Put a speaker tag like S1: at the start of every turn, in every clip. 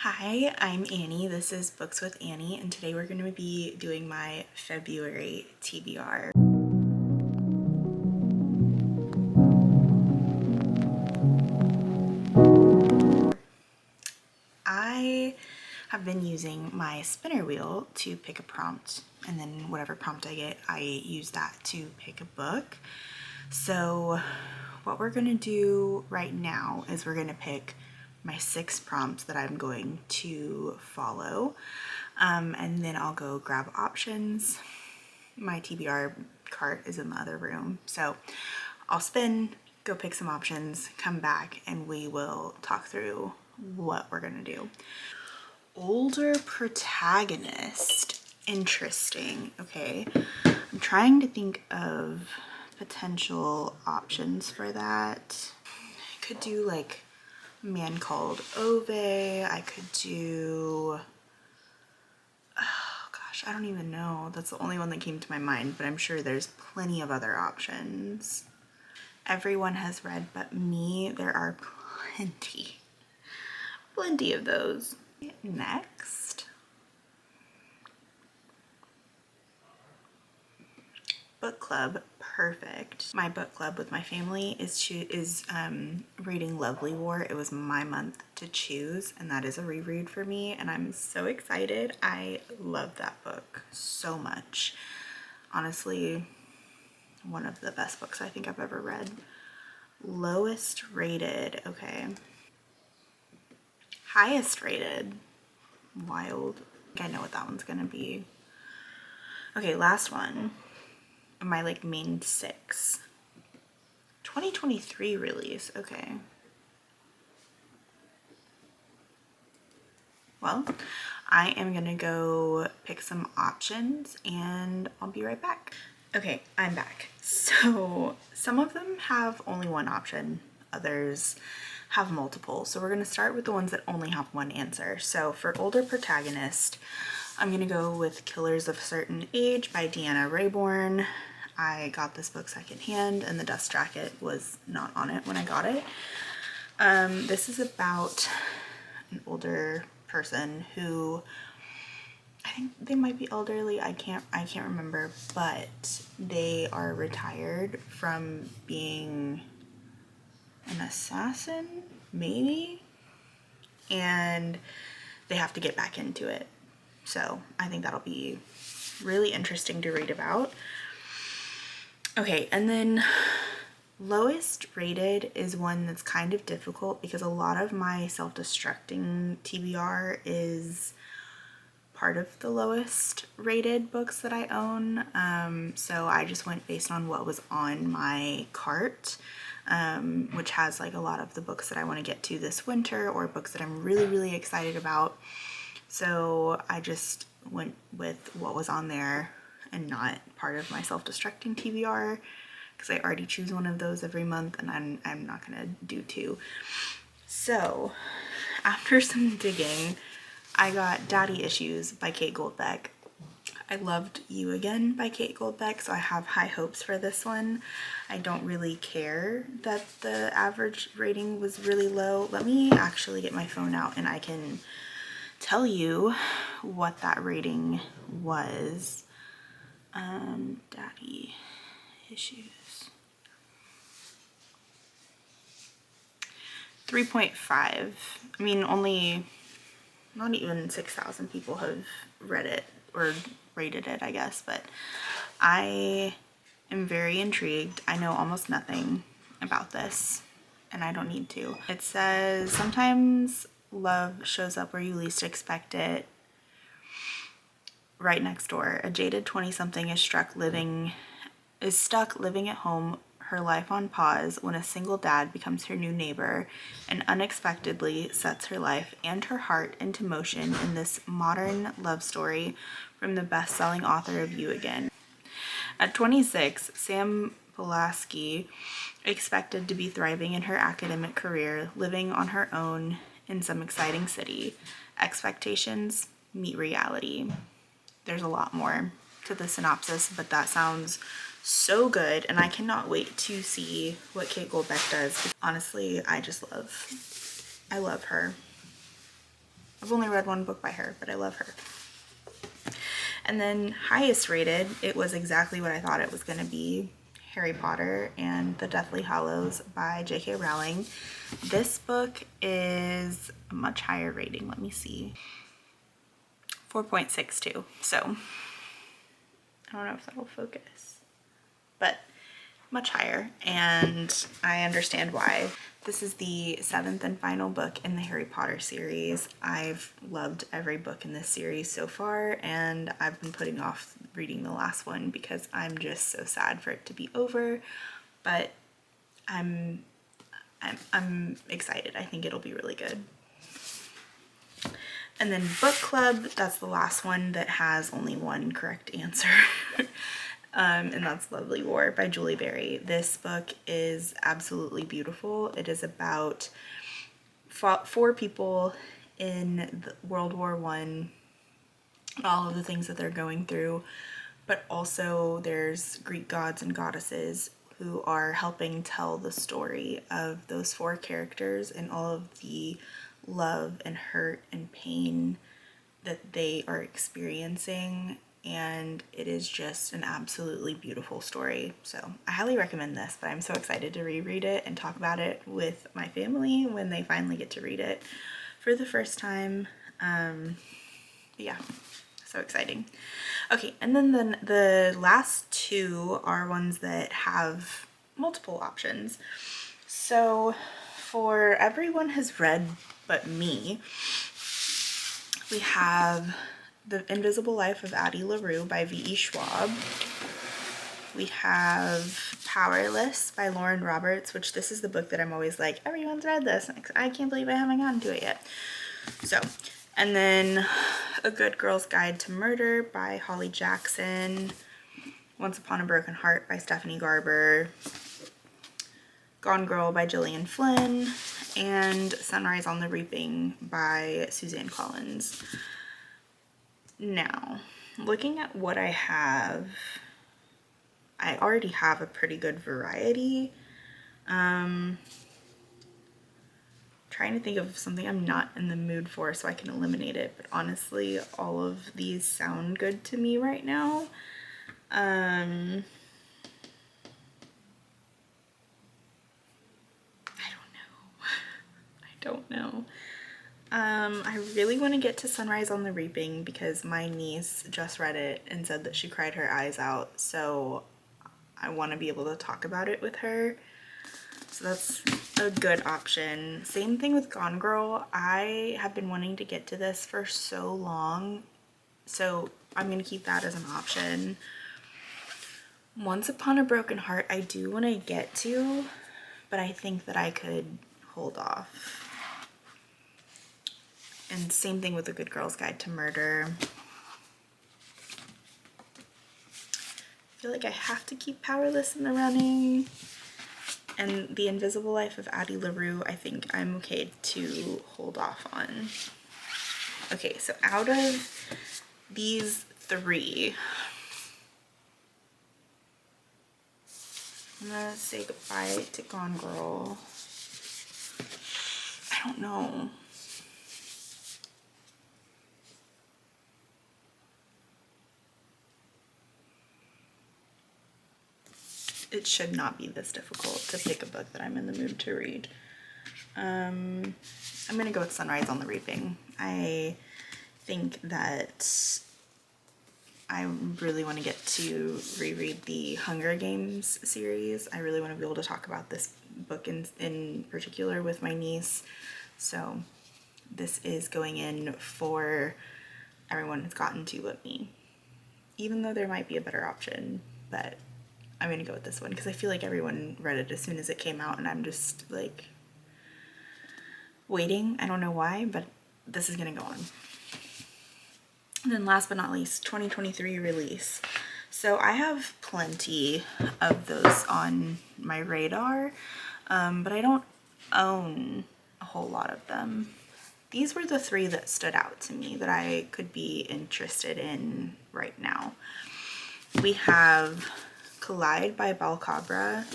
S1: Hi, I'm Annie. This is Books with Annie, and today we're going to be doing my February TBR. I have been using my spinner wheel to pick a prompt, and then whatever prompt I get, I use that to pick a book. So what we're going to do right now is we're going to pick my 6 prompts that I'm going to follow, and then I'll go grab options. My TBR cart is in the other room, so I'll spin, go pick some options, come back, and we will talk through what we're gonna do. Older protagonist. Interesting. Okay, I'm trying to think of potential options for that. I could do like A Man Called Ove. I could do, oh gosh, I don't even know. That's the only one that came to my mind, but I'm sure there's plenty of other options. Everyone Has Read But Me. There are plenty of those. Next, book club. Perfect. My book club with my family is reading Lovely War. It was my month to choose, and that is a reread for me, and I'm so excited. I love that book so much. Honestly, one of the best books I think I've ever read. Lowest rated. Okay. Highest rated. Wild. I think I know what that one's gonna be. Okay, last one. My like main 6. 2023 release. Okay. Well, I am gonna go pick some options and I'll be right back. Okay, I'm back. So some of them have only one option, others have multiple. So we're gonna start with the ones that only have one answer. So for older protagonist, I'm gonna go with Killers of a Certain Age by Deanna Raybourn. I got this book secondhand and the dust jacket was not on it when I got it. This is about an older person who, I think they might be elderly, I can't remember, but they are retired from being an assassin, maybe, and they have to get back into it. So I think that'll be really interesting to read about. Okay, and then lowest rated is one that's kind of difficult because a lot of my self-destructing TBR is part of the lowest rated books that I own. So I just went based on what was on my cart, which has like a lot of the books that I want to get to this winter or books that I'm really excited about. So I just went with what was on there and not part of my self-destructing TBR because I already choose one of those every month and I'm not gonna do 2. So after some digging, I got Daddy Issues by Kate Goldbeck. I loved You Again by Kate Goldbeck, so I have high hopes for this one. I don't really care that the average rating was really low. Let me actually get my phone out and I can tell you what that rating was. Daddy Issues. 3.5. I mean, only not even 6,000 people have read it or rated it, I guess, but I am very intrigued. I know almost nothing about this and I don't need to. It says, sometimes love shows up where you least expect it. Right next door, a jaded 20-something is stuck living at home, her life on pause, when a single dad becomes her new neighbor and unexpectedly sets her life and her heart into motion in this modern love story from the best-selling author of You Again. At 26, Sam Pulaski expected to be thriving in her academic career, living on her own in some exciting city. Expectations meet reality. There's a lot more to the synopsis, but that sounds so good and I cannot wait to see what Kate Goldbeck does. Honestly, I love her. I've only read one book by her, but I love her. And then highest rated, it was exactly what I thought it was going to be, Harry Potter and the Deathly Hallows by J.K. Rowling. This book is a much higher rating. Let me see. 4.62. So I don't know if that'll focus, but much higher, and I understand why. This is the 7th and final book in the Harry Potter series. I've loved every book in this series so far, and I've been putting off reading the last one because I'm just so sad for it to be over, but I'm excited. I think it'll be really good. And then book club, that's the last one that has only one correct answer. And that's Lovely War by Julie Berry. This book is absolutely beautiful. It is about 4 people in World War I, all of the things that they're going through, but also there's Greek gods and goddesses who are helping tell the story of those 4 characters and all of the love and hurt and pain that they are experiencing, and it is just an absolutely beautiful story. So I highly recommend this, but I'm so excited to reread it and talk about it with my family when they finally get to read it for the first time. Yeah, so exciting. Okay, and then the last 2 are ones that have multiple options. So for Everyone Has Read But Me, we have The Invisible Life of Addie LaRue by V.E. Schwab. We have Powerless by Lauren Roberts, which this is the book that I'm always like, everyone's read this. I can't believe I haven't gotten to it yet. So, and then A Good Girl's Guide to Murder by Holly Jackson. Once Upon a Broken Heart by Stephanie Garber. Gone Girl by Gillian Flynn. And Sunrise on the Reaping by Suzanne Collins. Now, looking at what I have, I already have a pretty good variety. Trying to think of something I'm not in the mood for so I can eliminate it, but honestly, all of these sound good to me right now. I don't know. I really want to get to Sunrise on the Reaping because my niece just read it and said that she cried her eyes out, so I want to be able to talk about it with her. So that's a good option. Same thing with Gone Girl. I have been wanting to get to this for so long, so I'm going to keep that as an option. Once Upon a Broken Heart, I do want to get to, but I think that I could hold off. And same thing with A Good Girl's Guide to Murder. I feel like I have to keep Powerless in the running. And The Invisible Life of Addie LaRue, I think I'm okay to hold off on. Okay, so out of these 3, I'm gonna say goodbye to Gone Girl. I don't know. It should not be this difficult to pick a book that I'm in the mood to read. I'm gonna go with Sunrise on the Reaping. I think that I really want to get to reread the Hunger Games series. I really want to be able to talk about this book in particular with my niece. So this is going in for Everyone Has Gotten to But Me. Even though there might be a better option, but I'm gonna go with this one because I feel like everyone read it as soon as it came out and I'm just like waiting. I don't know why, but this is gonna go on. And then last but not least, 2023 release. So I have plenty of those on my radar, but I don't own a whole lot of them. These were the 3 that stood out to me that I could be interested in right now. We have Collide by Balcabra.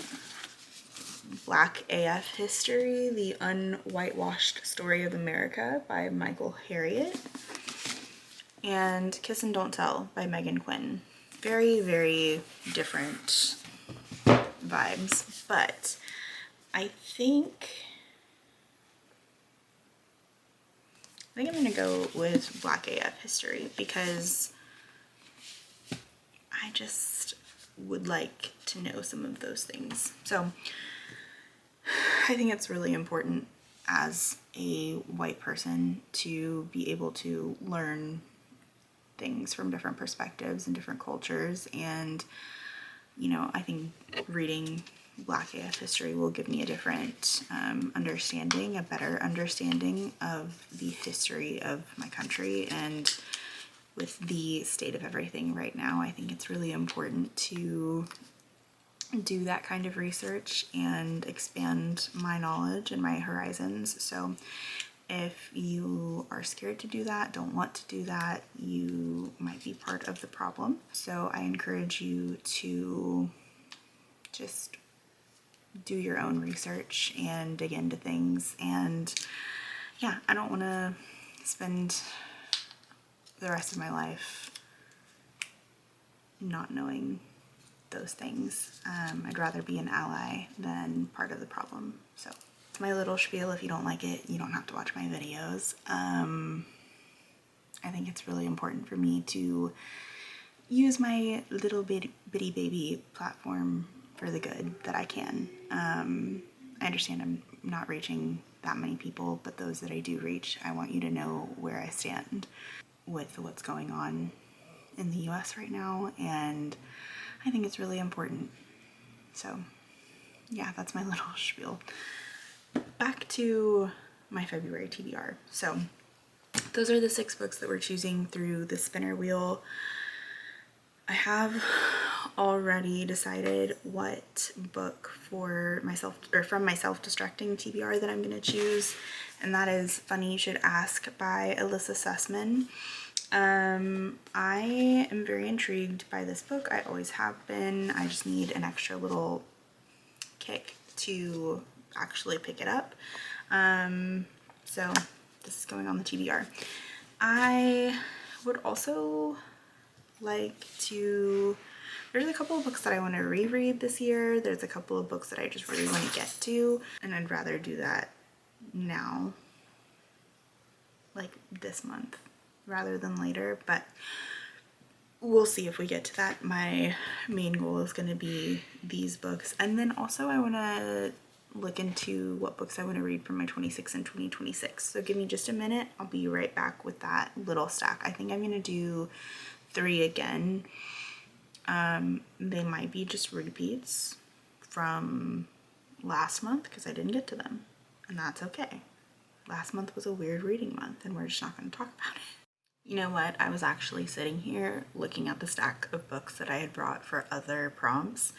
S1: Black AF History, The Unwhitewashed Story of America by Michael Harriot, and Kiss and Don't Tell by Megan Quinn. Very, very different vibes, but I think I'm gonna go with Black AF History because I just would like to know some of those things. So I think it's really important as a white person to be able to learn things from different perspectives and different cultures. And, you know, I think reading Black AF history will give me a different understanding, a better understanding of the history of my country. And with the state of everything right now, I think it's really important to do that kind of research and expand my knowledge and my horizons. So if you are scared to do that, don't want to do that, you might be part of the problem. So I encourage you to just do your own research and dig into things. And yeah, I don't want to spend the rest of my life not knowing those things. I'd rather be an ally than part of the problem. So it's my little spiel. If you don't like it, you don't have to watch my videos. I think it's really important for me to use my little bitty baby platform for the good that I can. I understand I'm not reaching that many people, but those that I do reach, I want you to know where I stand with what's going on in the US right now, and I think it's really important. So yeah, that's my little spiel. Back to my February TBR. So those are the 6 books that we're choosing through the spinner wheel. I have already decided what book for myself, or from my self-destructing TBR, that I'm going to choose, and that is Funny You Should Ask by Alyssa Sussman. I am very intrigued by this book. I always have been. I just need an extra little kick to actually pick it up. So this is going on the TBR. I would also like to, there's a couple of books that I want to reread this year. There's a couple of books that I just really want to get to, and I'd rather do that now, like this month, rather than later, but we'll see if we get to that. My main goal is going to be these books, and then also I want to look into what books I want to read for my 26 and 2026. So give me just a minute. I'll be right back with that little stack. I think I'm going to do 3 again. They might be just repeats from last month because I didn't get to them, and that's okay. Last month was a weird reading month, and we're just not going to talk about it. You know what? I was actually sitting here looking at the stack of books that I had brought for other prompts,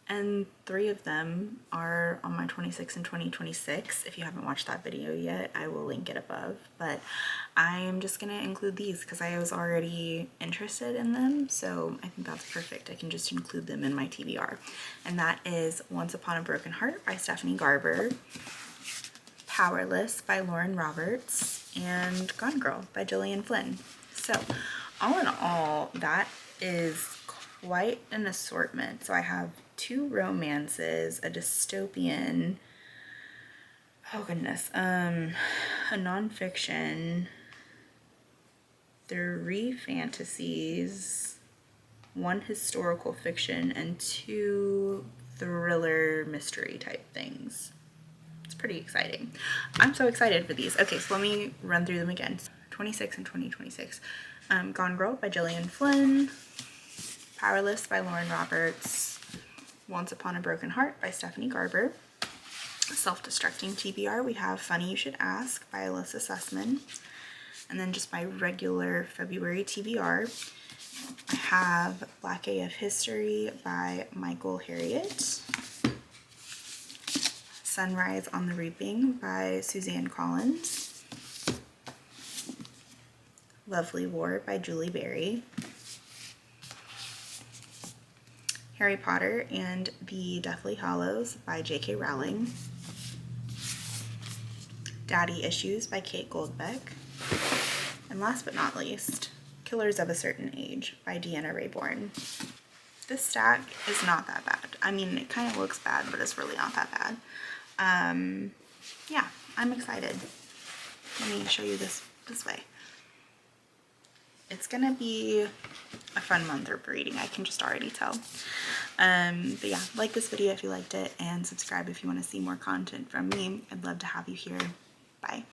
S1: and 3 of them are on my 26 and 2026. If you haven't watched that video yet, I will link it above, but I am just gonna include these because I was already interested in them, so I think that's perfect. I can just include them in my TBR. And that is Once Upon a Broken Heart by Stephanie Garber, Powerless by Lauren Roberts, and Gone Girl by Gillian Flynn. So all in all, that is quite an assortment. So I have 2 romances, a dystopian, oh goodness, a nonfiction, 3 fantasies, 1 historical fiction, and 2 thriller mystery type things. It's pretty exciting. I'm so excited for these. Okay, so let me run through them again. 26 and 2026. Gone Girl by Gillian Flynn, Powerless by Lauren Roberts, Once Upon a Broken Heart by Stephanie Garber. Self-destructing TBR, we have Funny You Should Ask by Alyssa Sussman. And then just my regular February TBR, I have Black AF History by Michael Harriot, Sunrise on the Reaping by Suzanne Collins, Lovely War by Julie Berry, Harry Potter and the Deathly Hallows by J.K. Rowling, Daddy Issues by Kate Goldbeck, and last but not least, Killers of a Certain Age by Deanna Raybourn. This stack is not that bad. I mean, it kind of looks bad, but it's really not that bad. Yeah, I'm excited. Let me show you this way. It's gonna be a fun month of reading, I can just already tell. But yeah, like this video if you liked it, and subscribe if you want to see more content from me. I'd love to have you here. Bye.